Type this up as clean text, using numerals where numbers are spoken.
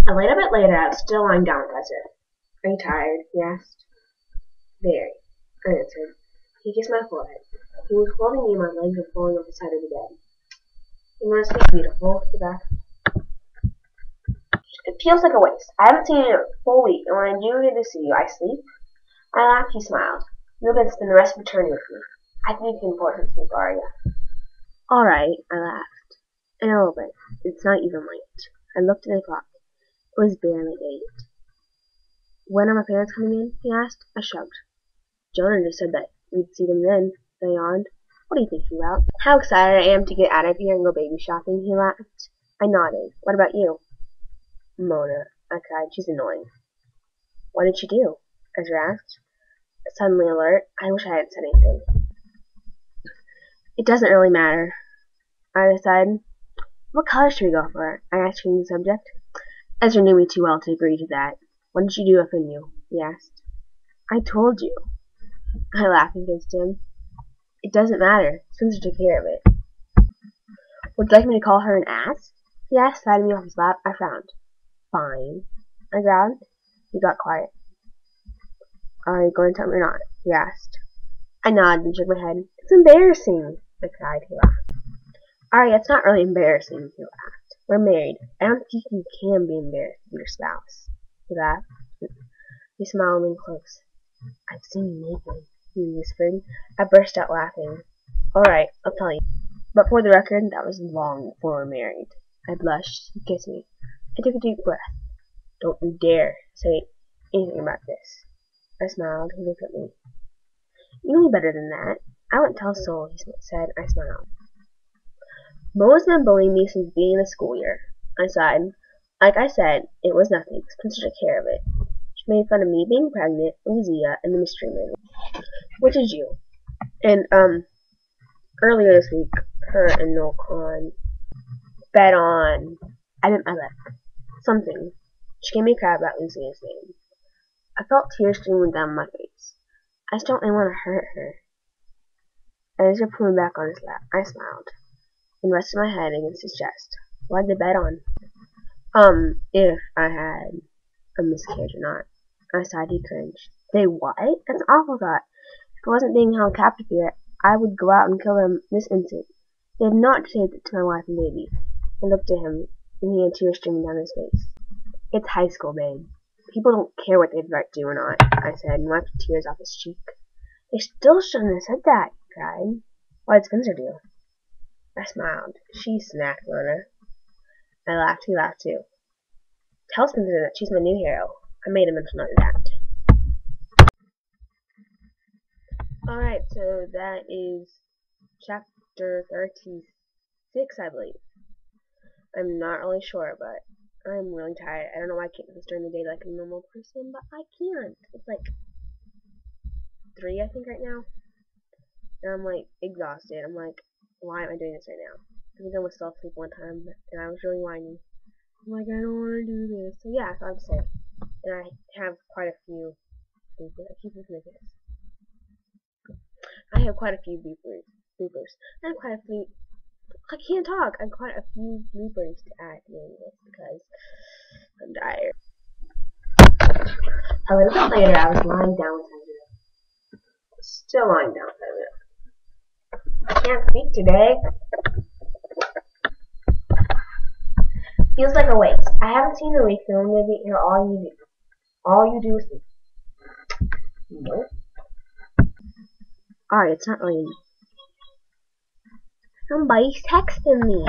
A little bit later, I was still lying down with Ezra. Are you tired? He asked. Very, I answered. He kissed my forehead. He was holding me and my legs were falling off the side of the bed. You want to sleep, beautiful? He asked. It feels like a waste. I haven't seen you in a full week, and when I do get to see you, I sleep. I laughed. He smiled. You'll get to spend the rest of eternity with me. I think you can afford to sleep, Arya. All right, I laughed. In a little bit. It's not even late. I looked at the clock. It was barely 8. When are my parents coming in? He asked. I shrugged. Jonah just said that we'd see them then. I yawned. What are you thinking about? How excited I am to get out of here and go baby shopping, he laughed. I nodded. What about you? Mona, I cried. She's annoying. What did she do? Ezra asked. Suddenly alert. I wish I hadn't said anything. It doesn't really matter. I decided. What color should we go for? I asked, changing the subject. Ezra knew me too well to agree to that. What did you do offend you? He asked. I told you. I laughed against him. It doesn't matter. Spencer took care of it. Would you like me to call her an ass? He asked, sliding me off his lap. I frowned. Fine. I growled. He got quiet. Are you going to tell me or not? He asked. I nodded and shook my head. It's embarrassing, I cried. He laughed. Arya, it's not really embarrassing, he laughed. We're married. I don't think you can be embarrassed with your spouse. He laughed. He smiled and leaned close. I've seen you naked, he whispered. I burst out laughing. All right, I'll tell you. But for the record, that was long before we were married. I blushed. He kissed me. I took a deep breath. Don't you dare say anything about this. I smiled. He looked at me. You know me better than that. I wouldn't tell a soul, he said. I smiled. Mo's been bullying me since the beginning of the school year. I sighed. Like I said, it was nothing. Spencer took care of it. She made fun of me being pregnant, Lucia, and the mystery man. Which is you. And, earlier this week, her and Noel Khan bet on, I bit my lip. Something. She gave me a crap about Lucia's name. I felt tears streaming down my face. I just don't really want to hurt her. Ezra put me back on his lap. I smiled and rested my head against his chest. What did they bet on? If I had a miscarriage or not. I sighed. He cringed. They what? That's an awful thought. If I wasn't being held captive here, I would go out and kill them this instant. They have not said it to my wife and baby. I looked at him, and he had tears streaming down his face. It's high school, babe. People don't care what they do or not, I said, and wiped tears off his cheek. They still shouldn't have said that, he cried. What did Spencer do? I smiled. She snapped, Mona. I laughed. He laughed too. Tell Spencer that she's my new hero. I made a mental note of that. Alright, so that is chapter 36, I believe. I'm not really sure, but I'm really tired. I don't know why I can't do this during the day like a normal person, but I can't. It's like 3, I think, right now. And I'm like exhausted. I'm like, why am I doing this right now? I think I almost fell asleep one time, and I was really whining. I'm like, I don't want to do this. So yeah, so I'd say. And I have quite a few bloopers. I keep looking at this. I have quite a few bloopers. I have quite a few. I can't talk. I have quite a few bloopers to add in this because I'm tired. A little bit later, I was lying down with Ezra. Still lying down with Ezra. I can't speak today. Feels like a waste. I haven't seen a week, so I'm gonna be here all you do. All you do is sleep. Nope. Alright, it's not really. Somebody's texting me.